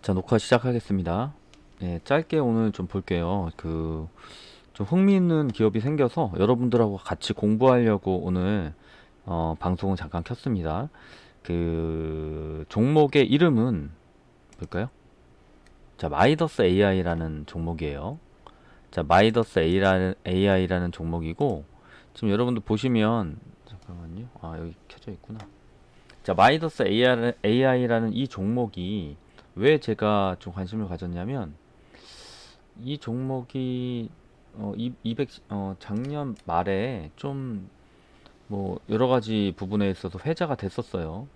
자, 녹화 시작하겠습니다. 네, 짧게 오늘 좀 볼게요. 좀 흥미있는 기업이 생겨서 여러분들하고 같이 공부하려고 오늘 방송을 잠깐 켰습니다. 종목의 이름은 볼까요? 자, 마이더스 AI라는 종목이에요. 자, 마이더스 AI라는 종목이고, 지금 여러분들 보시면, 잠깐만요. 아, 여기 켜져 있구나. 자, 마이더스 AI라는 이 종목이 왜 제가 좀 관심을 가졌냐면, 이 종목이 200 작년 말에 좀 뭐 여러 가지 부분에 있어서 회자가 됐었어요.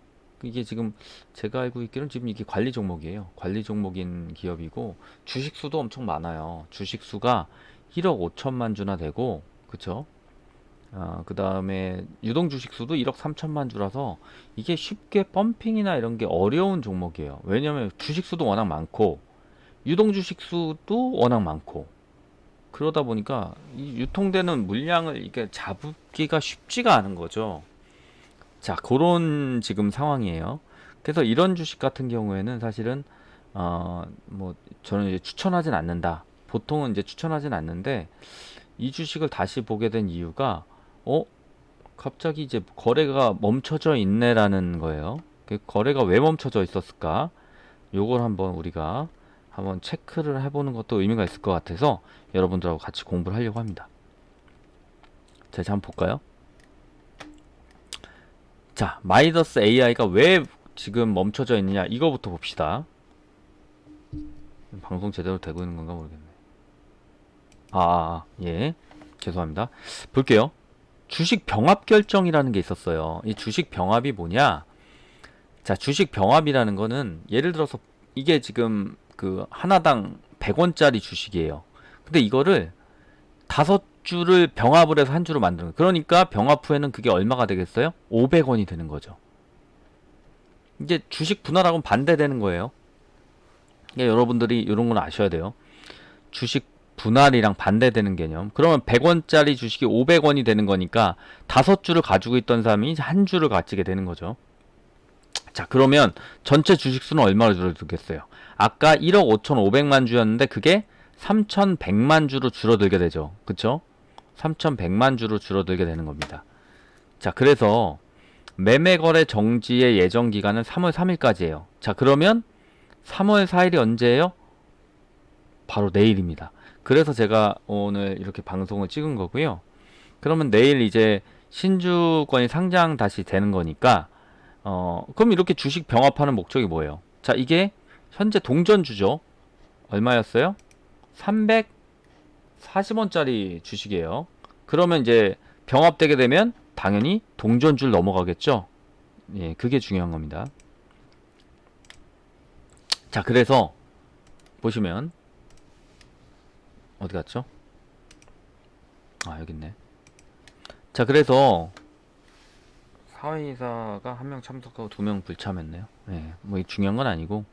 이게 지금 제가 알고 있기로는 지금 이게 관리 종목이에요. 관리 종목인 기업이고 주식 수도 엄청 많아요. 주식 수가 1억 5천만 주나 되고, 그쵸? 그 다음에 유동 주식 수도 1억 3천만 주라서 이게 쉽게 펌핑이나 이런 게 어려운 종목이에요. 왜냐면 주식 수도 워낙 많고 유동 주식 수도 워낙 많고, 그러다 보니까 이 유통되는 물량을 이게 잡기가 쉽지가 않은 거죠. 자, 그런 지금 상황이에요. 그래서 이런 주식 같은 경우에는 사실은 뭐 저는 이제 추천하진 않는다. 보통은 이제 추천하진 않는데, 이 주식을 다시 보게 된 이유가 어 갑자기 이제 거래가 멈춰져 있네라는 거예요. 그 거래가 왜 멈춰져 있었을까? 요걸 한번 우리가 한번 체크를 해보는 것도 의미가 있을 것 같아서 여러분들하고 같이 공부를 하려고 합니다. 자, 이제 한번 볼까요? 자, 마이더스 AI가 왜 지금 멈춰져 있느냐, 이거부터 봅시다. 방송 제대로 되고 있는 건가 모르겠네. 예. 죄송합니다. 볼게요. 주식 병합 결정이라는 게 있었어요. 이 주식 병합이 뭐냐? 자, 주식 병합이라는 거는 예를 들어서 이게 지금 그 하나당 100원짜리 주식이에요. 근데 이거를 다섯 주를 병합을 해서 한 주로 만드는 거예요. 그러니까 병합 후에는 그게 얼마가 되겠어요? 500원이 되는 거죠. 이게 주식 분할하고는 반대되는 거예요. 그러니까 여러분들이 이런 건 아셔야 돼요. 주식 분할이랑 반대되는 개념. 그러면 100원짜리 주식이 500원이 되는 거니까 다섯 주를 가지고 있던 사람이 한 주를 가지게 되는 거죠. 자, 그러면 전체 주식 수는 얼마로 줄어들겠어요? 아까 1억 5,500만 주였는데 그게 3,100만 주로 줄어들게 되죠. 그쵸? 3,100만 주로 줄어들게 되는 겁니다. 자, 그래서 매매 거래 정지의 예정 기간은 3월 3일까지예요. 자, 그러면 3월 4일이 언제예요? 바로 내일입니다. 그래서 제가 오늘 이렇게 방송을 찍은 거고요. 그러면 내일 이제 신주권이 상장 다시 되는 거니까, 그럼 이렇게 주식 병합하는 목적이 뭐예요? 자, 이게 현재 동전주죠. 얼마였어요? 340원짜리 주식이에요. 그러면 이제 병합되게 되면 당연히 동전주를 넘어가겠죠. 예, 그게 중요한 겁니다. 자, 그래서 보시면 어디 갔죠? 여기 있네. 자, 그래서 사회이사가 한 명 참석하고 두 명 불참했네요. 예, 뭐 중요한 건 아니고.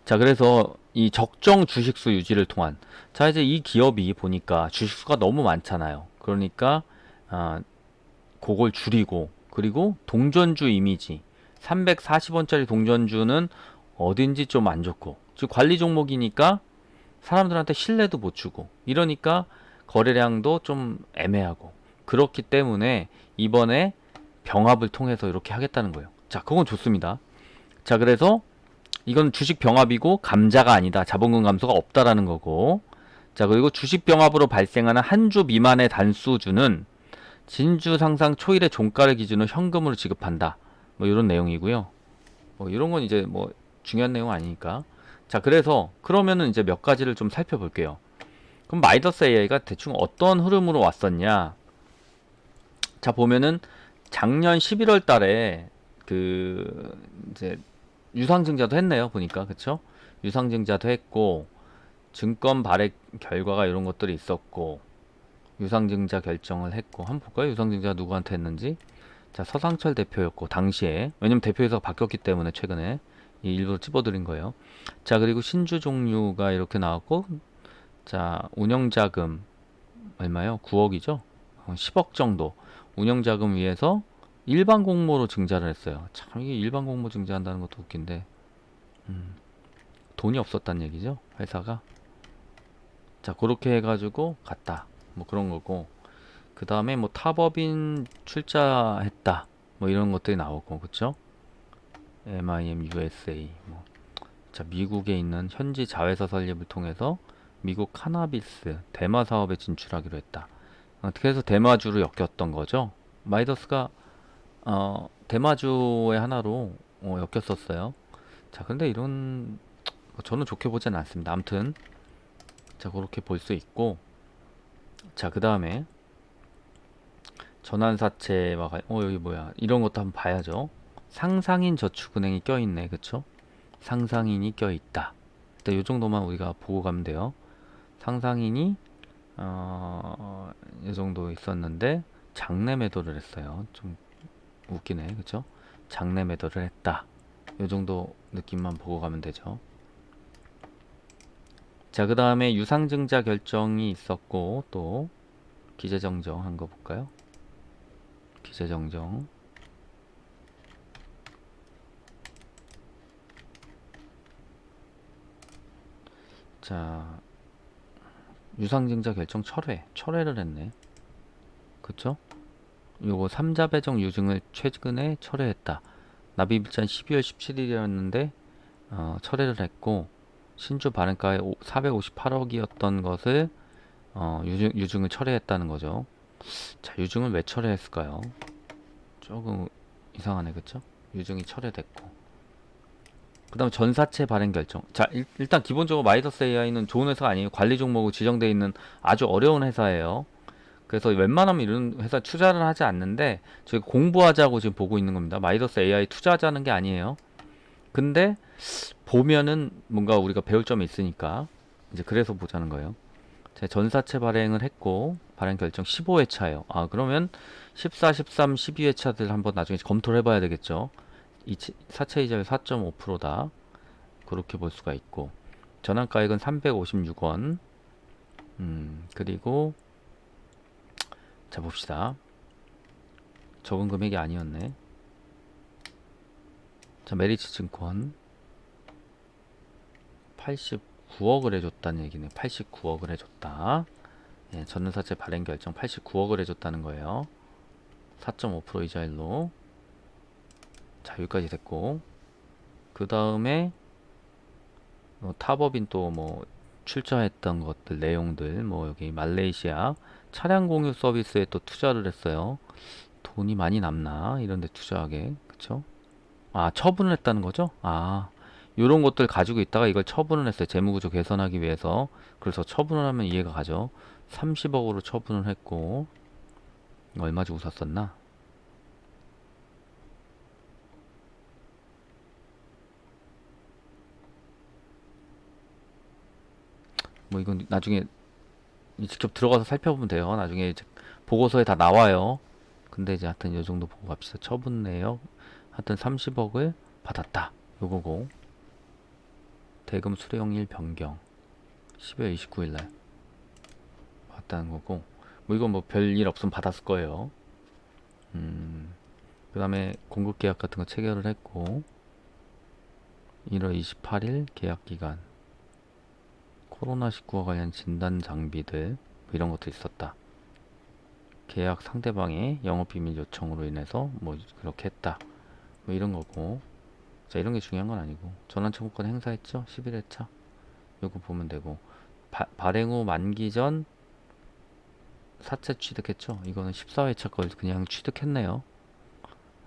자, 그래서 이 적정 주식수 유지를 통한, 자, 이제 이 기업이 보니까 주식수가 너무 많잖아요. 그러니까 그걸 줄이고, 그리고 동전주 이미지, 340원짜리 동전주는 어딘지 좀 안 좋고, 즉 관리 종목이니까 사람들한테 신뢰도 못 주고, 이러니까 거래량도 좀 애매하고, 그렇기 때문에 이번에 병합을 통해서 이렇게 하겠다는 거예요. 자, 그건 좋습니다. 자, 그래서 이건 주식 병합이고 감자가 아니다. 자본금 감소가 없다라는 거고. 자, 그리고 주식 병합으로 발생하는 한 주 미만의 단수주는 진주 상상 초일의 종가를 기준으로 현금으로 지급한다. 뭐 이런 내용이고요. 뭐 이런 건 이제 뭐 중요한 내용 아니니까. 자, 그래서 그러면은 이제 몇 가지를 좀 살펴볼게요. 그럼 마이더스 AI가 대충 어떤 흐름으로 왔었냐? 자, 보면은 작년 11월 달에 이제 유상증자도 했네요. 보니까. 그쵸? 유상증자도 했고, 증권 발행 결과가 이런 것들이 있었고, 유상증자 결정을 했고, 한번 볼까요? 유상증자 누구한테 했는지. 자, 서상철 대표였고, 당시에. 왜냐면 대표이사가 바뀌었기 때문에 최근에 이 일부러 찝어드린 거예요. 자, 그리고 신주 종류가 이렇게 나왔고, 자, 운영자금 얼마요? 9억이죠? 10억 정도 운영자금 위해서 일반 공모로 증자를 했어요. 참, 이게 일반 공모 증자한다는 것도 웃긴데, 돈이 없었단 얘기죠, 회사가. 자, 그렇게 해가지고 갔다. 뭐 그런 거고. 그 다음에 뭐 타법인 출자했다. 뭐 이런 것들이 나오고, 그쵸? MIM USA. 뭐. 자, 미국에 있는 현지 자회사 설립을 통해서 미국 카나비스 대마 사업에 진출하기로 했다. 어떻게 해서 대마주로 엮였던 거죠. 마이더스가 대마주의 하나로 엮였었어요. 자, 근데 이런 저는 좋게 보진 않습니다. 아무튼 자, 그렇게 볼 수 있고, 자, 그 다음에 전환사채와 여기 뭐야, 이런 것도 한번 봐야죠. 상상인 저축은행이 껴있네, 그쵸? 상상인이 껴있다. 일단 요 정도만 우리가 보고 가면 돼요. 상상인이 이 정도 있었는데 장내 매도를 했어요. 좀 웃기네, 그쵸? 장내 매도를 했다. 요 정도 느낌만 보고 가면 되죠. 자, 그 다음에 유상증자 결정이 있었고, 또 기재정정 한 거 볼까요? 기재정정. 자, 유상증자 결정 철회를 했네. 그쵸? 요거 3자 배정 유증을 최근에 철회했다. 납입일자는 12월 17일이었는데 철회를 했고, 신주 발행가에 458억이었던 것을 유증을 철회했다는 거죠. 자, 유증을 왜 철회했을까요? 조금 이상하네, 그쵸? 유증이 철회됐고. 그 다음 전사채 발행 결정. 자, 일단 기본적으로 마이더스 AI는 좋은 회사가 아니에요. 관리 종목으로 지정되어 있는 아주 어려운 회사예요. 그래서 웬만하면 이런 회사 투자를 하지 않는데, 저희 공부하자고 지금 보고 있는 겁니다. 마이더스 AI 투자하자는 게 아니에요. 근데 보면은 뭔가 우리가 배울 점이 있으니까 이제 그래서 보자는 거예요. 제 전사채 발행을 했고, 발행 결정 15회차예요. 아, 그러면 14, 13, 12회차들 한번 나중에 검토를 해봐야 되겠죠. 이 사채 이자율 4.5%다. 그렇게 볼 수가 있고, 전환가액은 356원. 그리고 자, 봅시다. 적은 금액이 아니었네. 자, 메리츠 증권 89억을 해줬다는 얘기네. 89억을 해줬다. 예, 전환사채 발행 결정 89억을 해줬다는 거예요. 4.5% 이자율로. 자, 여기까지 됐고, 그 다음에 타법인 또 뭐 출자했던 것들 내용들, 뭐 여기 말레이시아 차량 공유 서비스에 또 투자를 했어요. 돈이 많이 남나 이런 데 투자하게, 그쵸? 아, 처분을 했다는 거죠? 아, 요런 것들 가지고 있다가 이걸 처분을 했어요. 재무구조 개선하기 위해서. 그래서 처분을 하면 이해가 가죠. 30억으로 처분을 했고, 얼마 주고 샀었나? 뭐 이건 나중에 직접 들어가서 살펴보면 돼요. 나중에 이제 보고서에 다 나와요. 근데 이제 하여튼 요 정도 보고 갑시다. 처분 내역 하여튼 30억을 받았다. 요거고. 대금 수령일 변경 12월 29일 날 받았다는 거고. 뭐 이건 뭐 별일 없으면 받았을 거예요. 그 다음에 공급 계약 같은 거 체결을 했고, 1월 28일 계약 기간, 코로나19와 관련 진단 장비들 뭐 이런 것도 있었다. 계약 상대방의 영업비밀 요청으로 인해서 뭐 그렇게 했다. 뭐 이런 거고. 자, 이런 게 중요한 건 아니고, 전환청구권 행사했죠? 11회차. 요거 보면 되고, 발행 후 만기 전 사채 취득했죠? 이거는 14회차 걸 그냥 취득했네요.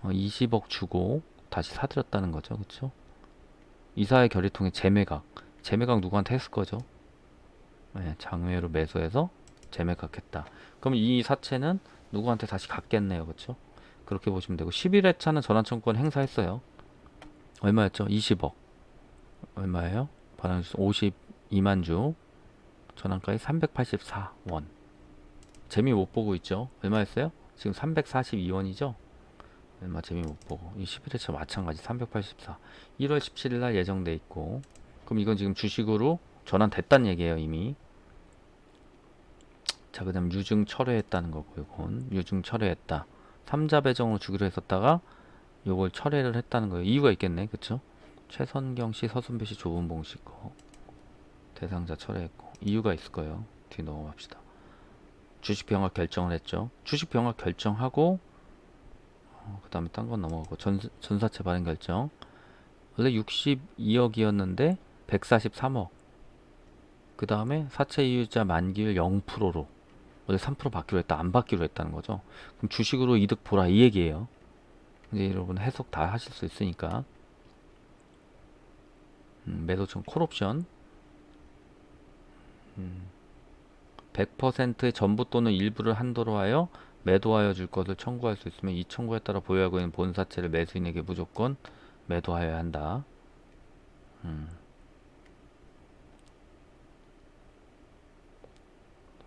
20억 주고 다시 사들였다는 거죠. 그쵸? 이사의 결의 통해 재매각. 재매각 누구한테 했을 거죠? 네, 장외로 매수해서 재매각했다. 그럼 이 사채는 누구한테 다시 갖겠네요. 그쵸? 그렇게 보시면 되고, 11회차는 전환청구권 행사했어요. 얼마였죠? 20억. 얼마예요? 반환수 52만 주. 전환가액 384원. 재미 못 보고 있죠? 얼마였어요? 지금 342원이죠? 얼마 재미 못 보고. 이 11회차 마찬가지 384. 1월 17일 날 예정돼 있고. 그럼 이건 지금 주식으로 전환됐단 얘기예요, 이미. 자, 그 다음 유증 철회했다는 거고, 이건 유증 철회했다. 3자 배정으로 주기로 했었다가 요걸 철회를 했다는 거예요. 이유가 있겠네, 그쵸? 최선경 씨, 서순배 씨, 조은봉 씨 거 대상자 철회했고 이유가 있을 거예요. 뒤 넘어갑시다. 주식 병합 결정을 했죠. 주식 병합 결정하고 그 다음에 딴 건 넘어가고 전사채 발행 결정. 원래 62억이었는데 143억. 그 다음에 사채 이유자 만기율 0%로 원래 3% 받기로 했다. 안 받기로 했다는 거죠. 그럼 주식으로 이득 보라 이 얘기예요. 이제 여러분 해석 다 하실 수 있으니까. 매도청 콜옵션 100%의 전부 또는 일부를 한도로 하여 매도하여 줄 것을 청구할 수 있으면 이 청구에 따라 보유하고 있는 본사채를 매수인에게 무조건 매도하여야 한다.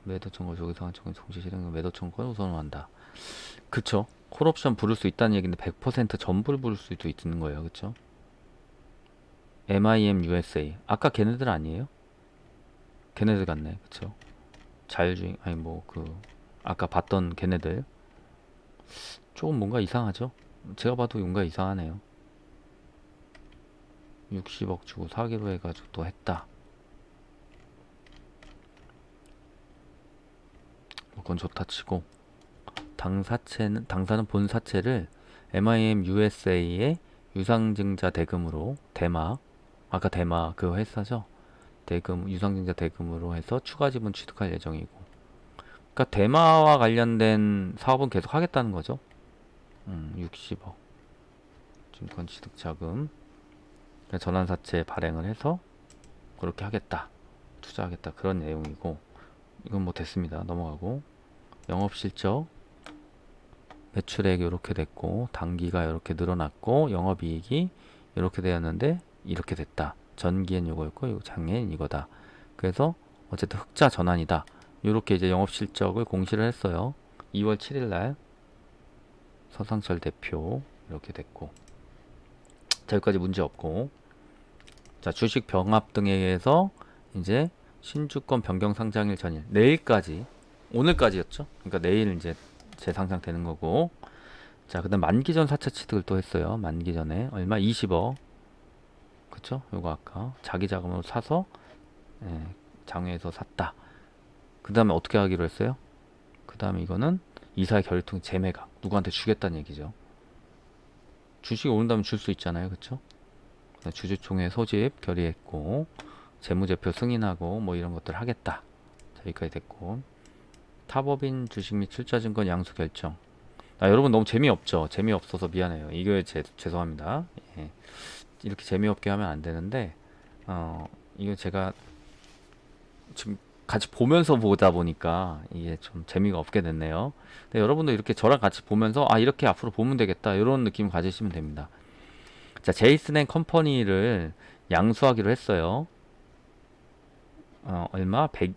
매도 청구 조기상한 청구 동시 실행 매도 청구를 우선한다. 그쵸? 콜옵션 부를 수 있다는 얘기인데 100% 전부를 부를 수도 있는 거예요. 그쵸? MIM USA 아까 걔네들 아니에요? 걔네들 같네. 그쵸? 자율주행 아니 뭐 그 아까 봤던 걔네들 조금 뭔가 이상하죠? 제가 봐도 뭔가 이상하네요. 60억 주고 사기로 해가지고 또 했다. 뭐 그건 좋다 치고 당사는 본사채를 MIM USA의 유상증자 대금으로 아까 대마 그 회사죠. 대금 유상증자 대금으로 해서 추가 지분 취득할 예정이고. 그러니까 대마와 관련된 사업은 계속 하겠다는 거죠. 60억 증권 취득 자금 그러니까 전환사채 발행을 해서 그렇게 하겠다. 투자하겠다. 그런 내용이고 이건 뭐 됐습니다. 넘어가고 영업실적 매출액이 이렇게 됐고 단기가 이렇게 늘어났고 영업이익이 이렇게 되었는데 이렇게 됐다. 전기엔 요거였고 요 장애엔 이거다. 그래서 어쨌든 흑자 전환이다. 이렇게 이제 영업실적을 공시를 했어요. 2월 7일 날 서상철 대표 이렇게 됐고 자 여기까지 문제 없고 자 주식 병합 등에 의해서 이제 신주권 변경 상장일 전일 내일까지 오늘까지였죠. 그러니까 내일 이제 재상장되는 거고 자 그다음 만기전 사채 취득을 또 했어요. 만기전에 얼마 20억 그쵸? 요거 아까 자기 자금으로 사서 예, 장외에서 샀다. 그 다음에 어떻게 하기로 했어요? 그 다음에 이거는 이사의 결의통 재매각 누구한테 주겠다는 얘기죠. 주식이 오른다면 줄 수 있잖아요. 그쵸? 주주총회 소집 결의했고 재무제표 승인하고 뭐 이런 것들 하겠다. 자, 여기까지 됐고 타법인 주식 및 출자증권 양수 결정. 여러분 너무 재미없죠? 재미없어서 미안해요. 이거 죄송합니다. 예. 이렇게 재미없게 하면 안 되는데 이거 제가 지금 같이 보면서 보다 보니까 이게 좀 재미가 없게 됐네요. 근데 여러분도 이렇게 저랑 같이 보면서 이렇게 앞으로 보면 되겠다 이런 느낌 가지시면 됩니다. 자 제이슨 앤 컴퍼니를 양수하기로 했어요. 얼마? 100,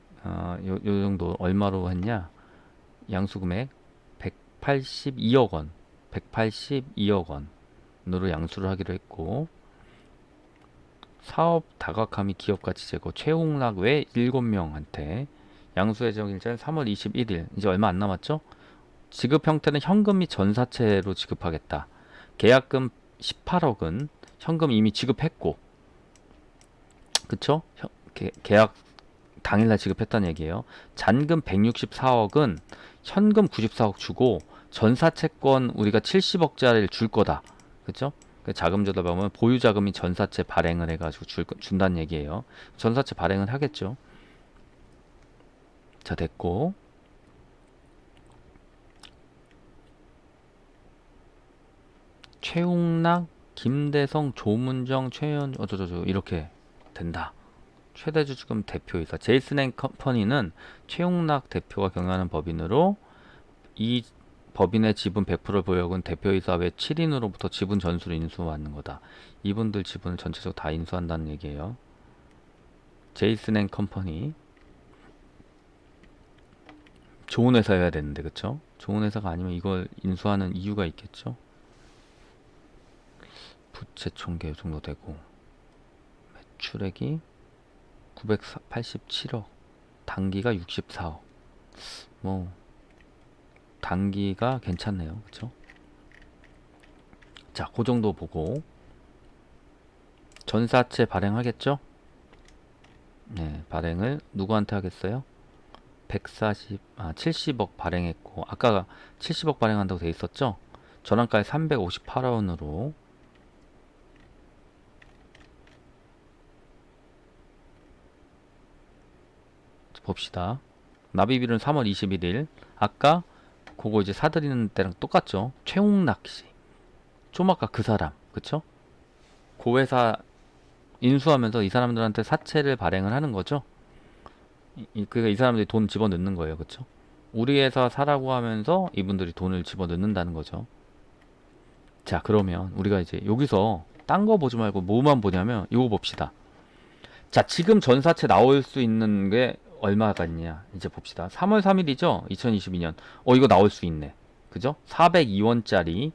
요 정도 얼마로 했냐? 양수 금액 182억 원 182억 원으로 양수를 하기로 했고 사업 다각화 및 기업 가치 제고 최홍락 외 7명한테 양수 예정 일자는 3월 21일 이제 얼마 안 남았죠? 지급 형태는 현금 및 전사채로 지급하겠다. 계약금 18억은 현금 이미 지급했고 그쵸? 계약 당일날 지급했다는 얘기예요. 잔금 164억은 현금 94억 주고 전사채권 우리가 70억짜리를 줄 거다. 그쵸? 자금 조달 보면 보유자금이 전사채 발행을 해가지고 준다는 얘기예요. 전사채 발행을 하겠죠. 자 됐고 최웅락, 김대성, 조문정, 최현 어쩌저쩌 이렇게 된다. 최대주주금 대표이사 제이슨 앤 컴퍼니는 최웅락 대표가 경영하는 법인으로 이 법인의 지분 100%를 보유하고는 대표이사 외 7인으로부터 지분 전수를 인수받는 거다. 이분들 지분을 전체적으로 다 인수한다는 얘기예요. 제이슨 앤 컴퍼니 좋은 회사여야 되는데 그쵸? 좋은 회사가 아니면 이걸 인수하는 이유가 있겠죠? 부채 총계 정도 되고 매출액이 987억 단기가 64억 뭐 단기가 괜찮네요. 그쵸? 자, 그 정도 보고 전사채 발행하겠죠? 네, 발행을 누구한테 하겠어요? 70억 발행했고, 아까 70억 발행한다고 돼 있었죠? 전환가에 358원으로 봅시다. 납입일은 3월 21일. 아까 그거 이제 사들이는 때랑 똑같죠? 최홍락씨. 좀 아까 그 사람. 그쵸? 그 회사 인수하면서 이 사람들한테 사채를 발행을 하는 거죠. 그러니까 이 사람들이 돈 집어넣는 거예요. 그쵸? 우리 회사 사라고 하면서 이분들이 돈을 집어넣는다는 거죠. 자, 그러면 우리가 이제 여기서 딴 거 보지 말고 뭐만 보냐면 이거 봅시다. 자, 지금 전사채 나올 수 있는 게 얼마가 있냐 이제 봅시다. 3월 3일이죠 2022년. 이거 나올 수 있네. 그죠? 402원짜리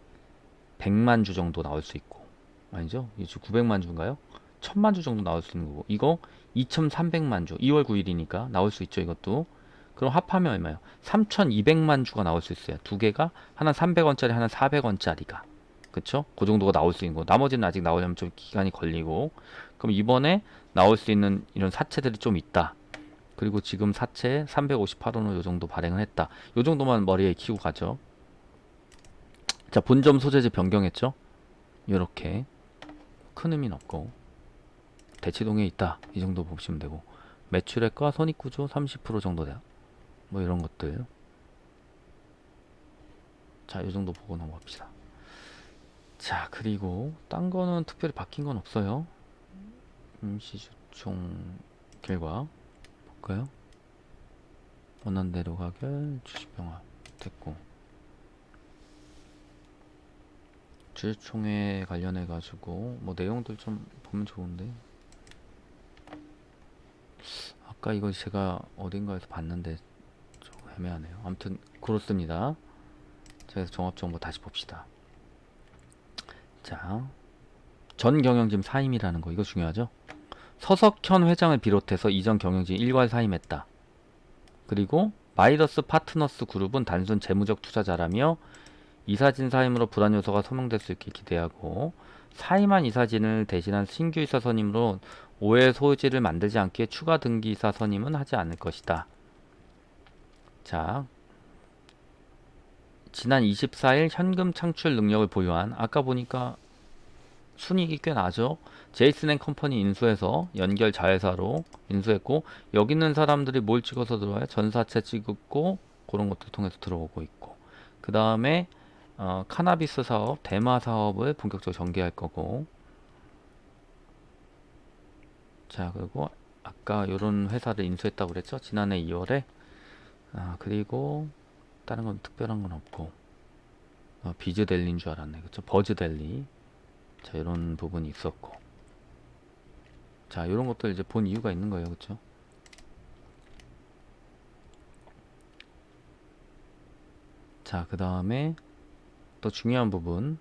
100만 주 정도 나올 수 있고, 아니죠? 이제 900만 주인가요? 1000만 주 정도 나올 수 있는 거고, 이거 2300만 주 2월 9일이니까 나올 수 있죠. 이것도. 그럼 합하면 얼마예요? 3200만 주가 나올 수 있어요. 두 개가, 하나 300원짜리 하나 400원짜리가. 그쵸? 그 정도가 나올 수 있는 거. 나머지는 아직 나오려면 좀 기간이 걸리고. 그럼 이번에 나올 수 있는 이런 사채들이 좀 있다. 그리고 지금 사채 358원을 요 정도 발행을 했다. 요 정도만 머리에 익히고 가죠. 자, 본점 소재지 변경했죠? 요렇게. 큰 의미는 없고. 대치동에 있다. 이 정도 보시면 되고. 매출액과 손익구조 30% 정도 돼요. 뭐 이런 것들. 자, 요 정도 보고 넘어갑시다. 자, 그리고 딴 거는 특별히 바뀐 건 없어요. 임시주총 결과 볼까요? 원한대로 가결 주식병합 됐고, 주주총회 관련해 가지고 뭐 내용들 좀 보면 좋은데, 아까 이거 제가 어딘가에서 봤는데 좀 애매하네요. 아무튼 그렇습니다. 자, 그래서 종합정보 다시 봅시다. 자, 전 경영진 사임이라는 거, 이거 중요하죠? 서석현 회장을 비롯해서 이전 경영진 일괄 사임했다. 그리고 마이더스 파트너스 그룹은 단순 재무적 투자자라며 이사진 사임으로 불안 요소가 소명될 수 있게 기대하고, 사임한 이사진을 대신한 신규 이사 선임으로 오해 소지를 만들지 않게 추가 등기 이사 선임은 하지 않을 것이다. 자, 지난 24일 현금 창출 능력을 보유한, 아까 보니까 순이익이 꽤 나죠. 제이슨 앤 컴퍼니 인수해서 연결 자회사로 인수했고, 여기 있는 사람들이 뭘 찍어서 들어와요? 전사채 찍고 그런 것들 통해서 들어오고 있고, 그 다음에 카나비스 사업, 대마 사업을 본격적으로 전개할 거고. 자, 그리고 아까 요런 회사를 인수했다고 그랬죠? 지난해 2월에. 그리고 다른 건 특별한 건 없고, 비즈델리인 줄 알았네. 그쵸? 버즈델리. 자, 이런 부분이 있었고. 자, 이런 것들 이제 본 이유가 있는 거예요. 그쵸? 자, 그 다음에 또 중요한 부분.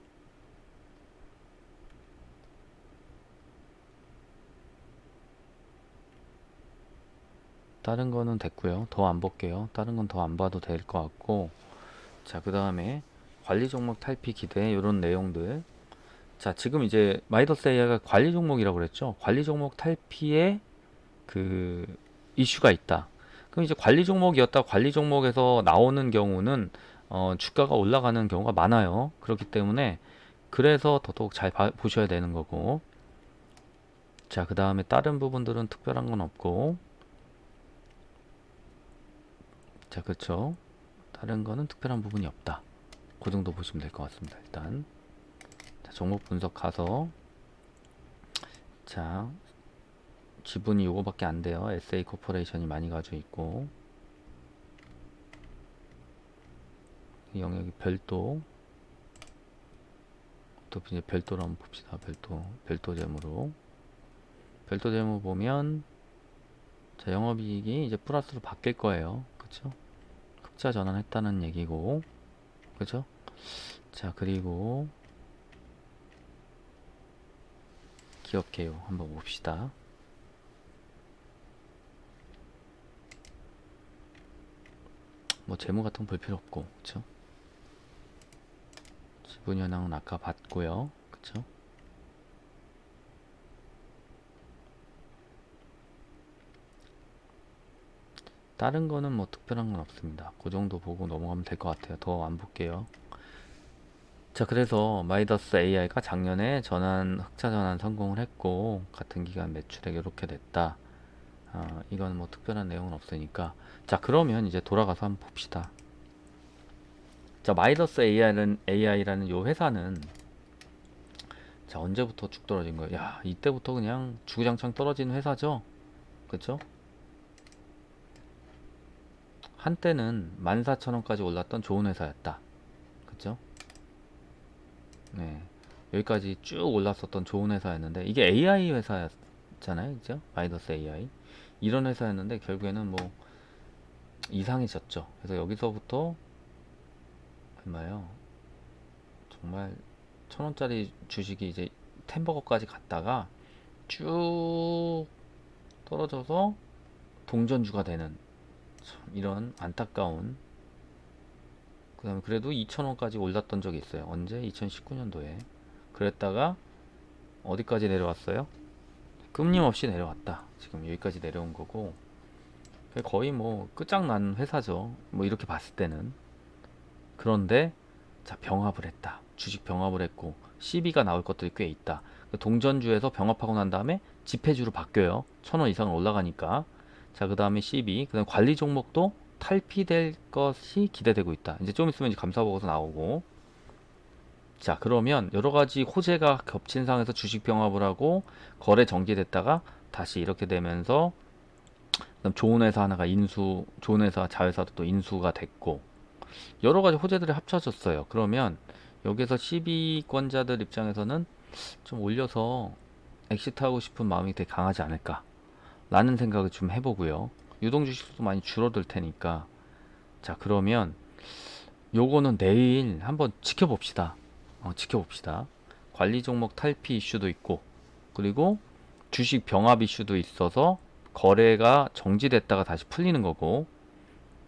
다른 거는 됐고요. 더 안 볼게요. 다른 건 더 안 봐도 될 것 같고. 자, 그 다음에 관리 종목 탈피 기대, 이런 내용들. 자, 지금 이제 마이더스 AI가 관리 종목이라고 그랬죠. 관리 종목 탈피에 그 이슈가 있다. 그럼 이제 관리 종목이었다. 관리 종목에서 나오는 경우는 주가가 올라가는 경우가 많아요. 그렇기 때문에 그래서 더더욱 잘 보셔야 되는 거고. 자, 그 다음에 다른 부분들은 특별한 건 없고. 자, 그렇죠. 다른 거는 특별한 부분이 없다. 그 정도 보시면 될 것 같습니다. 일단 자, 종목 분석 가서, 자, 지분이 요거밖에 안 돼요. SA 코퍼레이션이 많이 가지고 있고, 영역이 별도, 또 이제 별도로 한번 봅시다. 별도 재무로. 별도 재무 보면, 자, 영업이익이 이제 플러스로 바뀔 거예요. 그쵸? 흑자 전환했다는 얘기고, 그죠? 자, 그리고 기업 개요 한번 봅시다. 뭐 재무 같은 거 볼 필요 없고, 그쵸? 지분 현황은 아까 봤고요, 그쵸? 다른 거는 뭐 특별한 건 없습니다. 그 정도 보고 넘어가면 될 것 같아요. 더 안 볼게요. 자, 그래서 마이더스 AI가 작년에 흑자 전환 성공을 했고 같은 기간 매출액 이렇게 됐다. 이건 뭐 특별한 내용은 없으니까. 자, 그러면 이제 돌아가서 한번 봅시다. 자, 마이더스 AI라는 요 회사는 자, 언제부터 쭉 떨어진 거예요? 야, 이때부터 그냥 주구장창 떨어진 회사죠? 그쵸? 한때는 14,000원까지 올랐던 좋은 회사였다. 그쵸? 네. 여기까지 쭉 올랐었던 좋은 회사였는데, 이게 AI 회사였잖아요. 그죠? 마이더스 AI. 이런 회사였는데, 결국에는 뭐, 이상해졌죠. 그래서 여기서부터, 얼마요? 정말, 1,000원짜리 주식이 이제 템버거까지 갔다가, 쭉 떨어져서 동전주가 되는, 참 이런 안타까운, 그 다음에 그래도 2,000원까지 올랐던 적이 있어요. 언제? 2019년도에. 그랬다가, 어디까지 내려왔어요? 끊임없이 내려왔다. 지금 여기까지 내려온 거고 거의 뭐 끝장난 회사죠. 뭐 이렇게 봤을 때는. 그런데 자, 병합을 했다. 주식 병합을 했고 CB가 나올 것들이 꽤 있다. 동전주에서 병합하고 난 다음에 지폐주로 바뀌어요. 1,000원 이상 올라가니까. 자, 그 다음에 CB, 그 다음에 관리 종목도 탈피될 것이 기대되고 있다. 이제 좀 있으면 이제 감사보고서 나오고. 자, 그러면 여러 가지 호재가 겹친 상황에서 주식 병합을 하고 거래 정지됐다가 다시 이렇게 되면서 그다음 좋은 회사 하나가 좋은 회사 자회사도 또 인수가 됐고 여러 가지 호재들이 합쳐졌어요. 그러면 여기서 12권자들 입장에서는 좀 올려서 엑시트하고 싶은 마음이 되게 강하지 않을까 라는 생각을 좀 해보고요. 유동 주식도 많이 줄어들 테니까. 자, 그러면 요거는 내일 한번 지켜봅시다. 지켜봅시다. 관리 종목 탈피 이슈도 있고, 그리고 주식 병합 이슈도 있어서 거래가 정지됐다가 다시 풀리는 거고,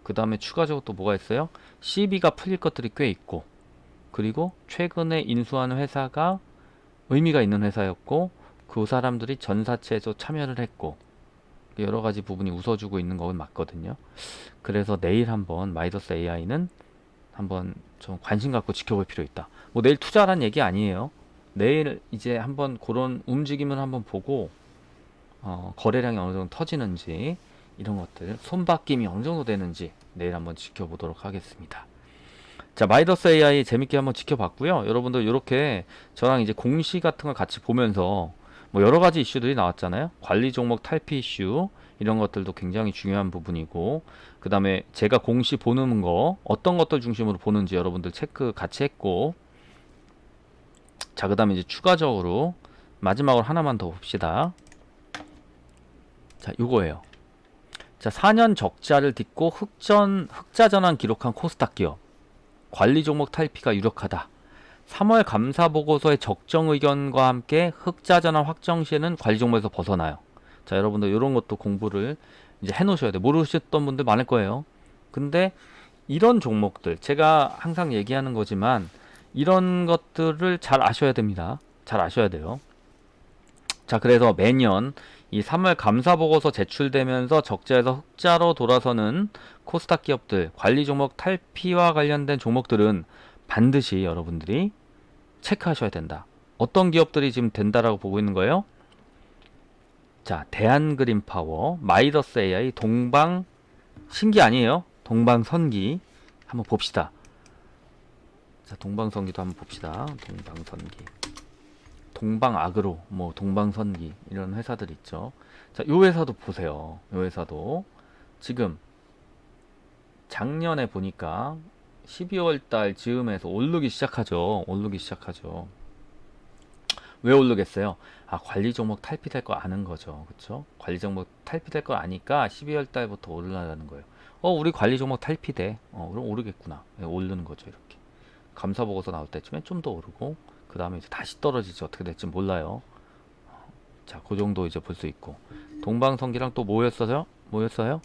그 다음에 추가적으로 또 뭐가 있어요? CB가 풀릴 것들이 꽤 있고, 그리고 최근에 인수하는 회사가 의미가 있는 회사였고, 그 사람들이 전사채에서 참여를 했고, 여러 가지 부분이 웃어주고 있는 건 맞거든요. 그래서 내일 한번 마이더스 AI는 한번 좀 관심 갖고 지켜볼 필요 있다. 뭐 내일 투자란 얘기 아니에요. 내일 이제 한번 그런 움직임을 한번 보고 거래량이 어느 정도 터지는지 이런 것들 손바뀜이 어느 정도 되는지 내일 한번 지켜보도록 하겠습니다. 자, 마이더스 AI 재밌게 한번 지켜봤고요. 여러분들 이렇게 저랑 이제 공시 같은 걸 같이 보면서 뭐 여러 가지 이슈들이 나왔잖아요. 관리 종목 탈피 이슈 이런 것들도 굉장히 중요한 부분이고, 그 다음에 제가 공시 보는 거 어떤 것들 중심으로 보는지 여러분들 체크 같이 했고, 자, 그 다음에 이제 추가적으로 마지막으로 하나만 더 봅시다. 자, 요거예요. 자, 4년 적자를 딛고 흑자 전환 기록한 코스닥 기업. 관리 종목 탈피가 유력하다. 3월 감사 보고서의 적정 의견과 함께 흑자 전환 확정 시에는 관리 종목에서 벗어나요. 자, 여러분들 이런 것도 공부를 이제 해 놓으셔야 돼요. 모르셨던 분들 많을 거예요. 근데 이런 종목들 제가 항상 얘기하는 거지만 이런 것들을 잘 아셔야 됩니다. 잘 아셔야 돼요. 자, 그래서 매년 이 3월 감사 보고서 제출되면서 적자에서 흑자로 돌아서는 코스닥 기업들, 관리 종목 탈피와 관련된 종목들은 반드시 여러분들이 체크하셔야 된다. 어떤 기업들이 지금 된다라고 보고 있는 거예요? 자, 대한그린파워, 마이더스 AI, 신기 아니에요? 동방선기 한번 봅시다. 자, 동방선기도 한번 봅시다. 동방선기, 동방아그로, 뭐 동방선기 이런 회사들 있죠. 자, 요 회사도 보세요. 요 회사도 지금 작년에 보니까 12월 달 즈음에서 오르기 시작하죠. 오르기 시작하죠. 왜 오르겠어요? 관리 종목 탈피될 거 아는 거죠. 그쵸? 관리 종목 탈피될 거 아니까 12월 달부터 오르라는 거예요. 우리 관리 종목 탈피돼. 그럼 오르겠구나. 네, 오르는 거죠. 이렇게. 감사 보고서 나올 때쯤에 좀 더 오르고, 그 다음에 이제 다시 떨어지지. 어떻게 될지 몰라요. 자, 그 정도 이제 볼 수 있고. 동방성기랑 또 뭐였어요? 뭐였어요?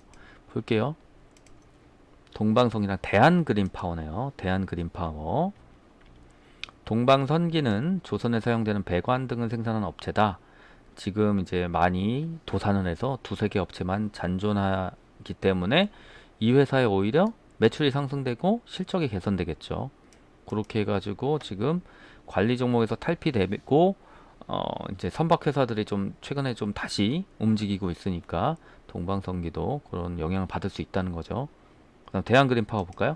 볼게요. 동방성기랑 대한그린파워네요. 대한그린파워. 동방선기는 조선에 사용되는 배관 등을 생산하는 업체다. 지금 이제 많이 도산을 해서 두세 개 업체만 잔존하는 있기 때문에 이 회사에 오히려 매출이 상승되고 실적이 개선되겠죠. 그렇게 해가지고 지금 관리 종목에서 탈피되고 이제 선박 회사들이 좀 최근에 좀 다시 움직이고 있으니까 동방성기도 그런 영향을 받을 수 있다는 거죠. 그다음 대한그린파워 볼까요?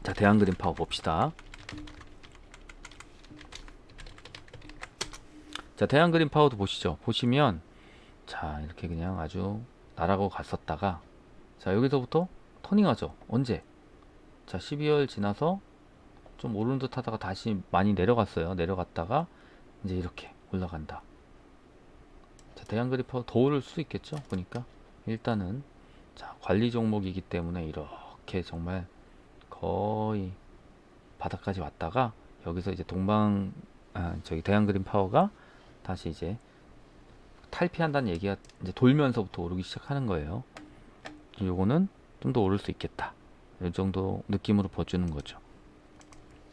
자, 대한그린파워 봅시다. 자, 대한그린파워도 보시죠. 보시면 자, 이렇게 그냥 아주 나라고 갔었다가 자, 여기서부터 터닝하죠. 언제? 자, 12월 지나서 좀 오르는 듯 하다가 다시 많이 내려갔어요. 내려갔다가 이제 이렇게 올라간다. 자, 대한그린파워 더 오를 수 있겠죠. 보니까 일단은 자, 관리 종목이기 때문에 이렇게 정말 거의 바닥까지 왔다가 여기서 이제 저기 대한그린파워가 다시 이제 탈피한다는 얘기가 이제 돌면서부터 오르기 시작하는 거예요. 요거는 좀 더 오를 수 있겠다. 이 정도 느낌으로 봐주는 거죠.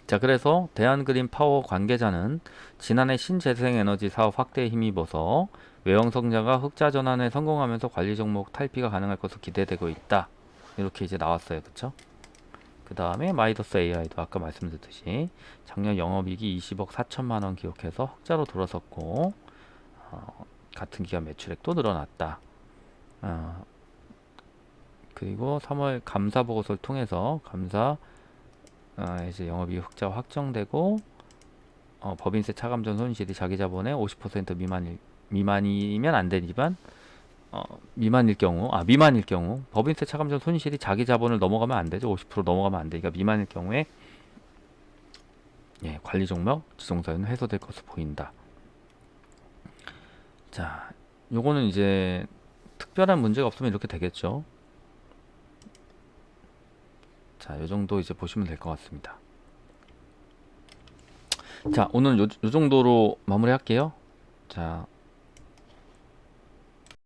자, 그래서 대한그린파워 관계자는 지난해 신재생에너지 사업 확대에 힘입어서 외형 성장과 흑자 전환에 성공하면서 관리 종목 탈피가 가능할 것으로 기대되고 있다. 이렇게 이제 나왔어요. 그쵸? 그 다음에 마이더스 AI도 아까 말씀드렸듯이 작년 영업이익이 20억 4천만 원 기록해서 흑자로 돌아섰고 같은 기간 매출액도 늘어났다. 그리고 3월 감사 보고서를 통해서 이제 영업이익 흑자 확정되고 법인세 차감 전 손실이 자기 자본의 50% 미만이면 안 되지만 미만일 경우 법인세 차감 전 손실이 자기 자본을 넘어가면 안 되죠. 50% 넘어가면 안 되니까 미만일 경우에 예, 관리 종목 지정사유는 해소될 것으로 보인다. 자, 요거는 이제 특별한 문제가 없으면 이렇게 되겠죠. 자, 요 정도 이제 보시면 될 것 같습니다. 자, 오늘 요 정도로 마무리할게요. 자,